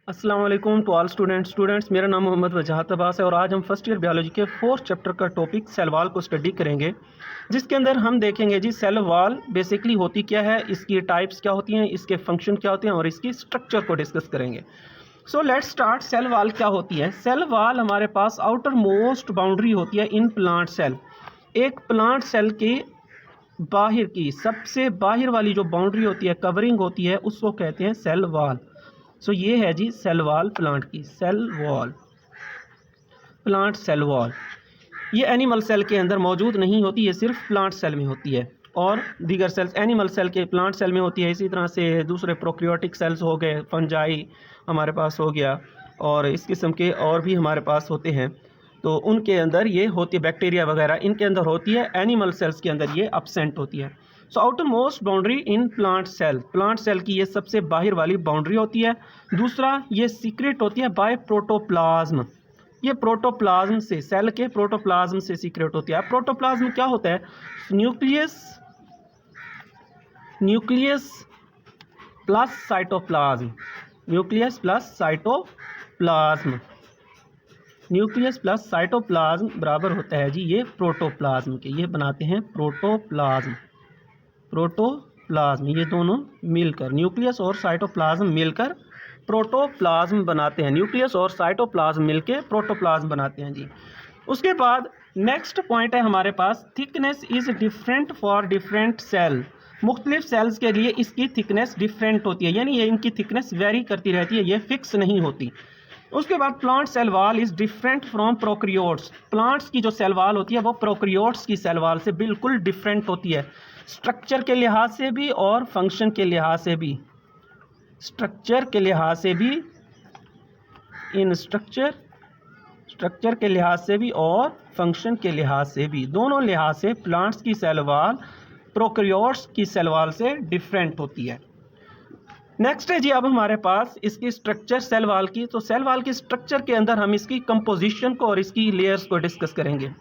अस्सलाम वालेकुम to all students मेरा नाम मोहम्मद वजाहत अब्बास है और आज हम फर्स्ट ईयर बायोलॉजी के 4th चैप्टर का टॉपिक सेल वॉल को स्टडी करेंगे, जिसके अंदर हम देखेंगे जी सेल वॉल बेसिकली होती क्या है, इसकी टाइप्स क्या होती हैं, इसके फंक्शन क्या होते हैं और इसकी स्ट्रक्चर को डिस्कस करेंगे। So let's start. Cell wall क्या होती है? सेल वॉल हमारे पास आउटर मोस्ट बाउंड्री होती है इन प्लांट सेल। एक प्लांट सेल के बाहर की सबसे बाहर वाली जो बाउंड्री होती है, कवरिंग होती है, उसको कहते हैं सेल वॉल। सो ये है जी सेल वॉल प्लांट की, cell wall plant cell wall. ये एनिमल सेल के अंदर मौजूद नहीं होती, ये सिर्फ प्लांट सेल में होती है और दीगर सेल्स एनिमल सेल के प्लांट सेल में होती है। इसी तरह से दूसरे प्रोक्रियोटिक सेल्स हो गए, फंजाई हमारे पास हो गया और इस किस्म के और भी हमारे पास होते हैं, तो उनके अंदर ये होती है, बैक्टीरिया वगैरह इनके अंदर होती है। एनिमल सेल्स के अंदर ये एब्सेंट होती है। So outermost boundary in plant cell की ये सबसे बाहर वाली बाउंड्री होती है। दूसरा, ये सीक्रेट होती है बाय प्रोटोप्लाज्म। ये प्रोटोप्लाज्म से, सेल के प्रोटोप्लाज्म से सीक्रेट होती है। प्रोटोप्लाज्म क्या होता है? Nucleus plus cytoplasm, nucleus plus cytoplasm, nucleus plus cytoplasm बराबर होता है जी ये प्रोटोप्लाज्म के। ये बनाते हैं प्रोटोप्लाज्म। ये दोनों मिलकर, न्यूक्लियस और साइटोप्लाज्म मिलकर प्रोटोप्लाज्म बनाते हैं। न्यूक्लियस और साइटोप्लाज्म मिलकर प्रोटोप्लाज्म बनाते हैं जी। उसके बाद नेक्स्ट पॉइंट है हमारे पास, thickness is different for different cell. मुख्तलिफ सेल्स के लिए इसकी थिकनेस डिफरेंट होती है, यानी ये इनकी थिकनेस वेरी करती रहती है, ये फिक्स नहीं होती। उसके बाद plant cell wall is different from prokaryotes. Plants की जो सेल वॉल होती है वो प्रोक्रियोट्स की सेल वॉल से बिल्कुल डिफरेंट होती है, स्ट्रक्चर के लिहाज से भी और फंक्शन के लिहाज से भी। स्ट्रक्चर के लिहाज से भी, इन स्ट्रक्चर के लिहाज से भी और फंक्शन के लिहाज से भी, दोनों लिहाज से प्लांट्स की सेल वॉल प्रोक्रियोट्स की सेल वॉल से डिफरेंट होती है। नेक्स्ट है जी अब हमारे पास इसकी स्ट्रक्चर सेल वॉल की। तो सेल वॉल की स्ट्रक्चर के अंदर हम इसकी कंपोजिशन को और इसकी लेयर्स को डिस्कस करेंगे।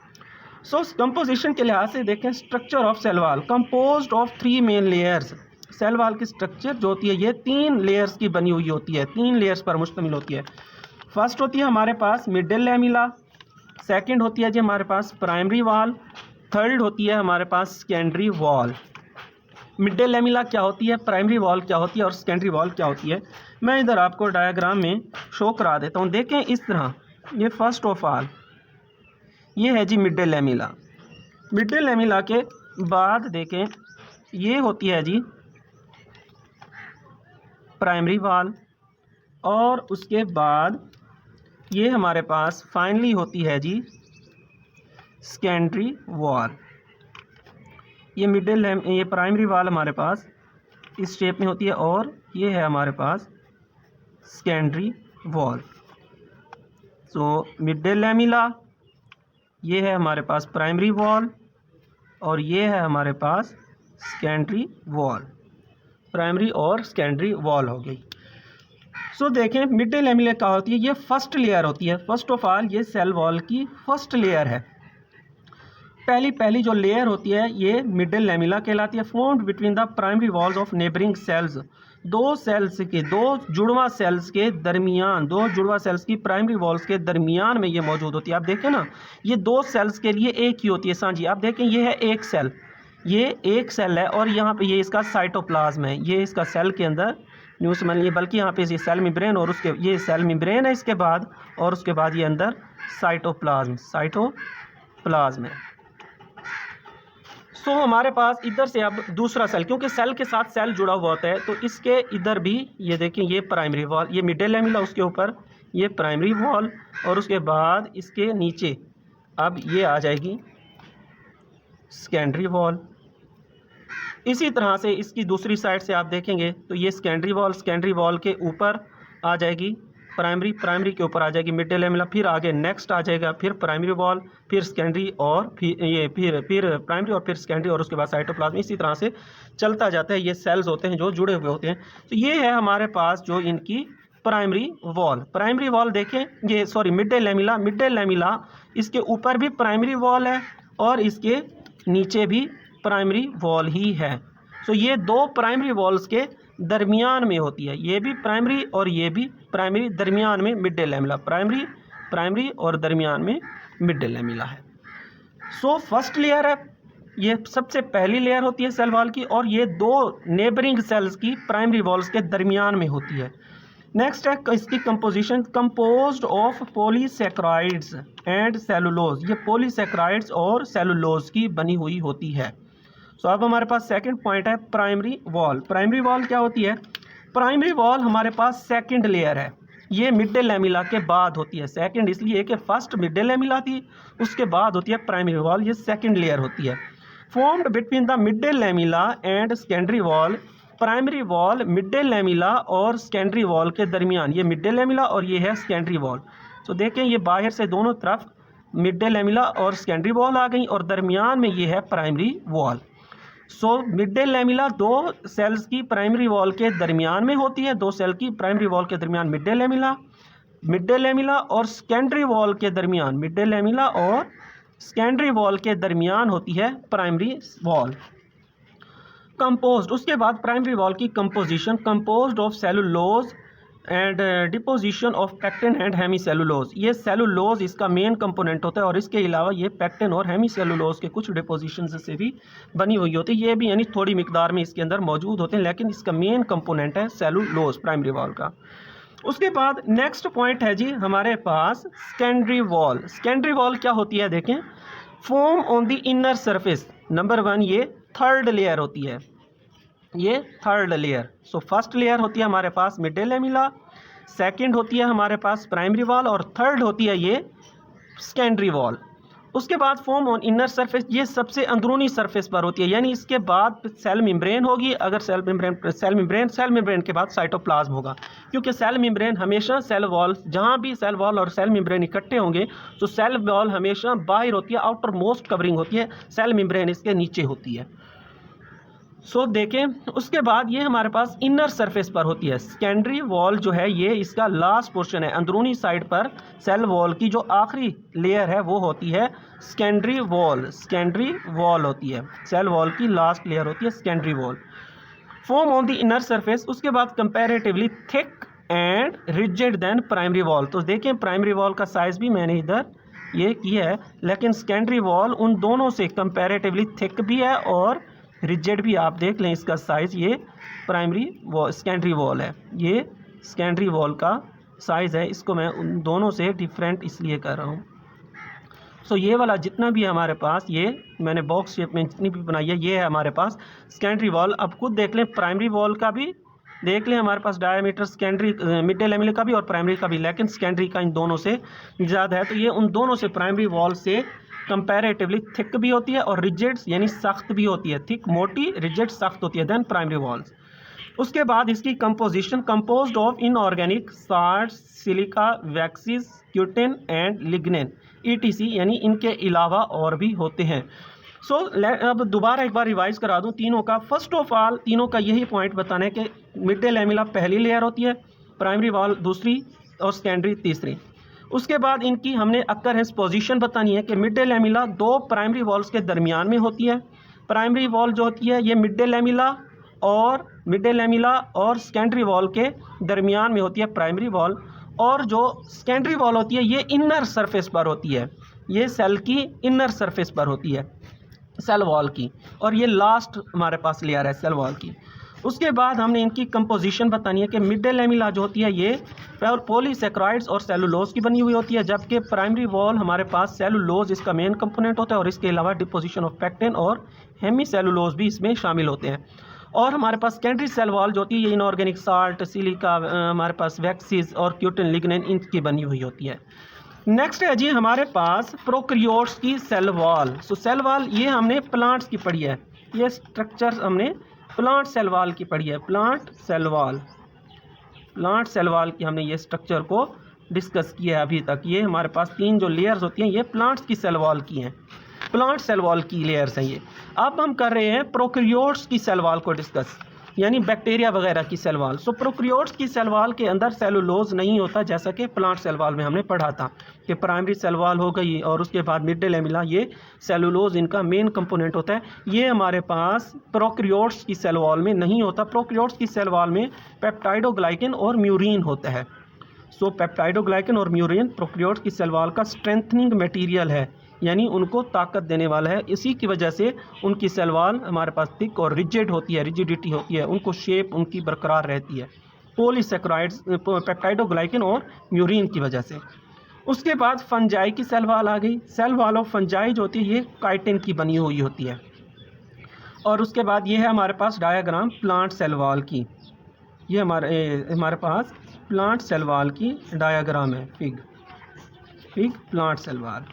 सो कंपोजिशन के लिहाज से देखें, structure of cell wall composed of 3 main layers. Cell wall की स्ट्रक्चर जो होती है ये 3 लेयर्स की बनी हुई होती है, 3 लेयर्स पर मुश्तमिल होती है। फर्स्ट होती है हमारे पास मिडल लैमिला, सेकंड होती है जी हमारे पास प्राइमरी वॉल, थर्ड होती है हमारे पास सेकेंडरी वॉल। मिडल लैमिला क्या होती है, प्राइमरी वॉल क्या होती है और सेकेंडरी वॉल क्या होती है, मैं इधर आपको डायग्राम में शो करा देता हूँ। देखें इस तरह, ये फर्स्ट ऑफ ऑल ये है जी मिडल लैमिला। मिडल लैमिला के बाद देखें ये होती है जी प्राइमरी वॉल और उसके बाद ये हमारे पास फाइनली होती है जी सेकेंडरी वॉल। ये प्राइमरी वॉल हमारे पास इस शेप में होती है और ये है हमारे पास secondary wall. So middle lamella, ये है हमारे पास प्राइमरी वॉल और ये है हमारे पास सेकेंडरी वॉल। प्राइमरी और सेकेंडरी वॉल हो गई। सो देखें मिडल लैमिला क्या होती है, ये फर्स्ट लेयर होती है। फर्स्ट ऑफ ऑल ये सेल वॉल की फर्स्ट लेयर है। पहली जो लेयर होती है ये मिडल लैमिला कहलाती है। Formed between the primary walls of neighbouring cells. दो जुड़वा सेल्स के दरमियान, दो जुड़वा सेल्स की प्राइमरी वॉल्स के दरमियान में ये मौजूद होती है। आप देखें ना, ये 2 सेल्स के लिए एक ही होती है। सांझी आप देखें, ये है एक सेल, ये एक सेल है और यहाँ पे ये इसका साइटोप्लाज्म है, ये इसका सेल के अंदर न्यूज समझ लीजिए, बल्कि यहाँ पे ये सेल मेम्ब्रेन और उसके ये सेल मेम्ब्रेन है इसके बाद, और उसके बाद ये अंदर साइटोप्लाज्म है। सो हमारे पास इधर से अब दूसरा सेल, क्योंकि सेल के साथ सेल जुड़ा हुआ होता है, तो इसके इधर भी ये देखें, ये प्राइमरी वॉल, ये मिडल लैमिला, उसके ऊपर ये प्राइमरी वॉल और उसके बाद इसके नीचे अब ये आ जाएगी सेकेंडरी वॉल। इसी तरह से इसकी दूसरी साइड से आप देखेंगे तो ये सेकेंडरी वॉल के ऊपर आ जाएगी प्राइमरी के ऊपर आ जाएगी मिडल लैमिला, फिर आगे नेक्स्ट आ जाएगा, फिर प्राइमरी वॉल, फिर सेकेंडरी और फिर प्राइमरी और फिर सेकेंडरी और उसके बाद साइटोप्लाज्म। इसी तरह से चलता जाता है। ये सेल्स होते हैं जो जुड़े हुए होते हैं। तो ये है हमारे पास जो इनकी प्राइमरी वॉल देखें, ये सॉरी मिडल लैमिला, इसके ऊपर भी प्राइमरी वॉल है और इसके नीचे भी प्राइमरी वॉल ही है। सो ये 2 प्राइमरी वॉल्स के दरमियान में होती है, ये भी प्राइमरी और ये भी प्राइमरी दरमियान में मिड डे लैमेला, प्राइमरी और दरमियान में मिड डे लैमेला है। सो फर्स्ट लेयर है, ये सबसे पहली लेयर होती है सेल वॉल की, और ये दो नेबरिंग सेल्स की प्राइमरी वॉल्स के दरमियान में होती है। नेक्स्ट है इसकी composition, composed of polysaccharides and cellulose, ये पॉलीसेक्राइड्स और सेलुलोज की बनी हुई होती है। सो अब हमारे पास सेकंड पॉइंट है प्राइमरी वॉल। प्राइमरी वॉल क्या होती है? प्राइमरी वॉल हमारे पास सेकंड लेयर है, ये मिड डे लैमेला के बाद होती है। सेकंड इसलिए कि फर्स्ट मिड डे लैमेला थी, उसके बाद होती है प्राइमरी वॉल, ये सेकंड लेयर होती है। Formed between the mid day lamella and secondary wall, primary wall mid day lamella और सेकेंडरी वॉल के दरमियान, ये मिड डे लैमेला और ये है सेकेंडरी वॉल। तो देखें ये बाहर से दोनों तरफ मिड डे लैमेला और सेकेंडरी वॉल आ गई, और दरमियान में ये है primary wall. So mid day lamella दो सेल्स की प्राइमरी वॉल के दरमियान में होती है, दो सेल की प्राइमरी वॉल के दरमियान मिड डे लैमेला और सेकेंडरी वॉल के दरमियान, मिड डे लैमेला और सेकेंडरी वॉल के दरमियान होती है प्राइमरी वॉल। कंपोज्ड, उसके बाद प्राइमरी वॉल की composition, composed of cellulose and deposition of pectin and hemicellulose, ये सेलुलोज इसका मेन कंपोनेंट होता है, और इसके अलावा ये पैक्टिन और हेमी सेलुलोज के कुछ डिपोजिशन से भी बनी हुई होती है, ये भी यानी थोड़ी मिकदार में इसके अंदर मौजूद होते हैं, लेकिन इसका मेन कंपोनेंट है सेलुलोज प्राइमरी वॉल का। उसके बाद नेक्स्ट पॉइंट है जी हमारे पास सेकेंडरी वॉल। सेकेंडरी वॉल क्या होती है देखें, form on the inner surface, number 1 ये थर्ड लेयर होती है, ये third layer. So first layer होती है हमारे पास मिड डे लैमेला, सेकंड होती है हमारे पास प्राइमरी वॉल, और थर्ड होती है ये सेकेंडरी वॉल। उसके बाद फॉर्म ऑन इनर सरफेस, ये सबसे अंदरूनी सरफेस पर होती है, यानी इसके बाद सेल मेम्ब्रेन होगी, अगर सेल मेम्ब्रेन के बाद साइटोप्लाज्म होगा, क्योंकि सेल मेम्ब्रेन हमेशा सेल वॉल, जहाँ भी सेल वॉल और सेल मेम्ब्रेन इकट्ठे होंगे तो सेल वॉल हमेशा बाहर होती है, आउटर मोस्ट कवरिंग होती है, सेल मेम्ब्रेन इसके नीचे होती है। सो देखें उसके बाद ये हमारे पास इनर सरफेस पर होती है। सेकेंडरी वॉल जो है ये इसका लास्ट पोर्शन है, अंदरूनी साइड पर सेल वॉल की जो आखिरी लेयर है वो होती है सेकेंडरी वॉल होती है, सेल वॉल की लास्ट लेयर होती है secondary wall. Form on the inner surface, उसके बाद comparatively thick and rigid than primary wall. तो देखें प्राइमरी वॉल का साइज भी मैंने इधर ये किया है, लेकिन सेकेंडरी वॉल उन दोनों से कंपैरेटिवली थिक भी है और रिजिड भी, आप देख लें इसका साइज़, ये प्राइमरी वॉल सेकेंडरी वॉल है, ये सेकेंडरी वॉल का साइज़ है, इसको मैं उन दोनों से डिफरेंट इसलिए कर रहा हूँ। सो ये वाला जितना भी है हमारे पास, ये मैंने बॉक्स शेप में जितनी भी बनाई है ये है हमारे पास सेकेंडरी वॉल। अब खुद देख लें प्राइमरी वॉल का भी देख लें, हमारे पास diameter secondary middle lamella का भी और प्राइमरी का भी, लेकिन सेकेंडरी का इन दोनों से ज़्यादा है, तो ये उन दोनों से प्राइमरी वॉल से कंपैरेटिवली थिक भी होती है और रिजिड यानी सख्त भी होती है, थिक मोटी, रिजिड सख्त होती है देन प्राइमरी वॉल्स। उसके बाद इसकी composition, composed of inorganic salts, silica, waxes, cutin and lignin ETC, यानी इनके अलावा और भी होते हैं। सो अब दोबारा एक बार रिवाइज करा दूं तीनों का। फर्स्ट ऑफ ऑल तीनों का यही पॉइंट बताना है कि मिड डे लैमेला पहली लेयर होती है, प्राइमरी वॉल दूसरी और सेकेंडरी तीसरी। उसके बाद इनकी हमने अक्करेंस पोजीशन बतानी है कि मिड डे लैमेला दो प्राइमरी वॉल्स के दरमियान में होती है। प्राइमरी वॉल जो होती है ये मिड डे लैमेला और सेकेंडरी वॉल के दरमियान में होती है प्राइमरी वॉल, और जो सेकेंडरी वॉल होती है ये इनर सरफेस पर होती है, ये सेल की इनर सरफेस पर होती है सेल वॉल की, और ये लास्ट हमारे पास लेयर है सेल वॉल की। उसके बाद हमने इनकी कंपोजिशन बतानी है कि मिड डे लैमेला जो होती है ये पॉलीसेक्राइड्स और सेलुलोज की बनी हुई होती है, जबकि प्राइमरी वॉल हमारे पास सेलुलोज इसका मेन कंपोनेंट होता है, और इसके अलावा डिपोजिशन ऑफ पैक्टिन और हेमी सेलुलोज भी इसमें शामिल होते हैं। और हमारे पास सेकेंडरी सेल वॉल जो होती है ये इनऑर्गेनिक साल्ट, सिलिका, हमारे पास वैक्सीज और क्यूटिन, लिग्निन इनकी बनी हुई होती है। नेक्स्ट है जी हमारे पास प्रोकैरियोट्स की सेल वॉल। सो सेल वॉल ये हमने प्लांट्स की पढ़ी है, ये स्ट्रक्चर हमने प्लांट सेल वॉल की पढ़ी है, प्लांट सेल वॉल की हमने ये स्ट्रक्चर को डिस्कस किया है अभी तक। ये हमारे पास तीन जो लेयर्स होती हैं ये प्लांट्स की सेल वॉल की हैं, प्लांट सेल वॉल की लेयर्स हैं ये। अब हम कर रहे हैं प्रोकैरियोट्स की सेल वॉल को डिस्कस, यानी बैक्टीरिया वगैरह की सेल वॉल। सो प्रोकैरियोट्स की सेल वॉल के अंदर सेलुलोज नहीं होता, जैसा कि प्लांट सेल वॉल में हमने पढ़ा था कि प्राइमरी सेल वॉल हो गई और उसके बाद मिड डे लैमेला, ये सेलुलोज इनका मेन कंपोनेंट होता है। ये हमारे पास प्रोकैरियोट्स की सेल वॉल में नहीं होता। प्रोकैरियोट्स की सेल वॉल में पेप्टाइडोग्लाइकन और म्यूरिन होता है। सो पेप्टाइडोग्लाइकन और म्यूरिन प्रोकैरियोट्स की सेल वॉल का स्ट्रेंथनिंग मटेरियल है, यानी उनको ताकत देने वाला है। इसी की वजह से उनकी सेल वॉल हमारे पास थिक और रिजिड होती है, रिजिडिटी होती है, उनको शेप उनकी बरकरार रहती है पॉलीसेकेराइड्स, पेप्टाइडोग्लाइकन और म्यूरिन की वजह से। उसके बाद फंजाई की सेल वॉल आ गई। सेल वॉल ऑफ फंजाई जो होती है ये काइटिन की बनी हुई होती है। और उसके बाद ये है हमारे पास डायग्राम प्लांट सेल वॉल की। ये हमारे पास प्लांट सेल वॉल की डायग्राम है, फिग प्लांट सेल वॉल।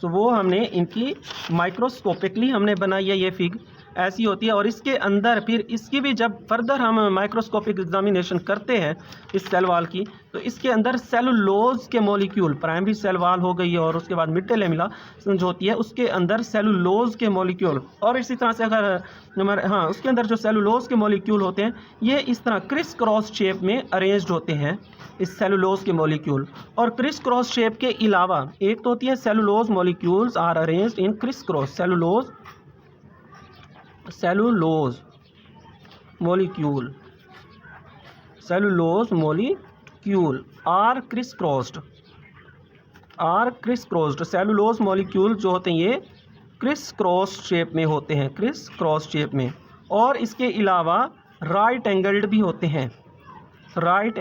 सो वो हमने इनकी माइक्रोस्कोपिकली हमने बनाई है, ये फिग ऐसी होती है। और इसके अंदर फिर इसकी भी जब फर्दर हम माइक्रोस्कोपिक एग्जामिनेशन करते हैं इस सेल वॉल की, तो इसके अंदर सेलुलोज के मॉलिक्यूल, प्राइमरी सेल वॉल हो गई और उसके बाद मिड लेमिला जो होती है उसके अंदर सेलुलोज के मॉलिक्यूल, और इसी तरह से अगर हमारे उसके अंदर जो सेलुलोज के मॉलिक्यूल होते हैं ये इस तरह क्रिस क्रॉस शेप में अरेंज्ड होते हैं, इस सेलुलोज के मॉलिक्यूल। और क्रिस क्रॉस शेप के अलावा एक तो होती है cellulose molecules are arranged in criss cross, cellulose molecule are criss crossed, cellulose molecule जो होते हैं ये क्रिस क्रॉस शेप में होते हैं, क्रिस क्रॉस शेप में। और इसके अलावा राइट एंगल्ड भी होते हैं, राइट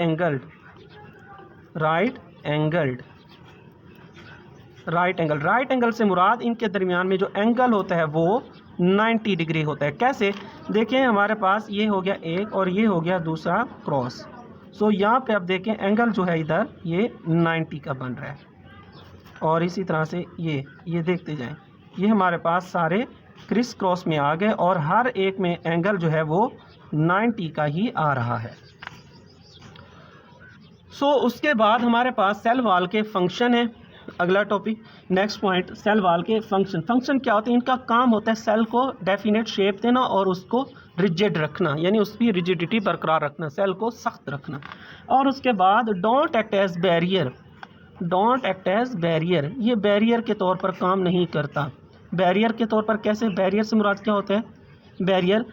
एंगल से मुराद इनके दरमियान में जो एंगल होता है वो 90 डिग्री होता है। कैसे देखें, हमारे पास ये हो गया एक और ये हो गया दूसरा क्रॉस। सो यहाँ पे आप देखें एंगल जो है इधर ये 90 का बन रहा है, और इसी तरह से ये देखते जाएं, ये हमारे पास सारे क्रिस क्रॉस में आ गए और हर एक में एंगल जो है वो 90 का ही आ रहा है। सो उसके बाद हमारे पास सेल वॉल के फंक्शन है, अगला topic. Next point, cell wall के फंक्शन क्या होते हैं? इनका काम होता है सेल को डेफिनेट शेप देना और उसको रिजिड रखना, यानी उसकी रिजिडिटी बरकरार रखना, सेल को सख्त रखना। और उसके बाद डोंट एक्ट एज बैरियर, ये बैरियर के तौर पर काम नहीं करता। बैरियर के तौर पर कैसे? बैरियर से मुराद क्या होता है? बैरियर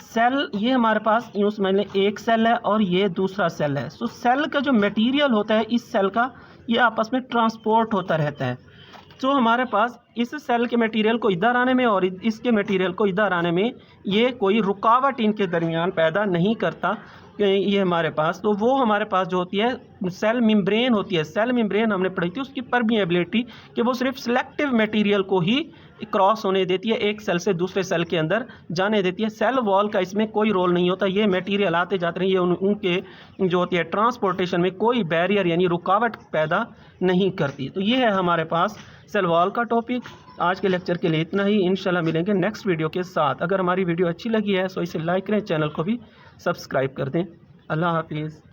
सेल, ये हमारे पास यूँ समझ लें एक सेल है और ये दूसरा सेल है। सो सेल का जो मटेरियल होता है इस सेल का, ये आपस में ट्रांसपोर्ट होता रहता है। तो हमारे पास इस सेल के मटेरियल को इधर आने में और इसके मटेरियल को इधर आने में ये कोई रुकावट इनके दरमियान पैदा नहीं करता ये हमारे पास। तो वो हमारे पास जो होती है सेल मेम्ब्रेन होती है, सेल मेम्ब्रेन हमने पढ़ी थी, उसकी परमिएबिलिटी कि वो सिर्फ सिलेक्टिव मटेरियल को ही क्रॉस होने देती है, एक सेल से दूसरे सेल के अंदर जाने देती है। सेल वॉल का इसमें कोई रोल नहीं होता, ये मटेरियल आते जाते रहे, ये उनके जो होती है ट्रांसपोर्टेशन में कोई बैरियर यानी रुकावट पैदा नहीं करती। तो ये है हमारे पास सेल वॉल का टॉपिक। आज के लेक्चर के लिए इतना ही, इंशाल्लाह मिलेंगे नेक्स्ट वीडियो के साथ। अगर हमारी वीडियो अच्छी लगी है तो इसे लाइक करें, चैनल को भी सब्सक्राइब कर दें। अल्लाह हाफिज़।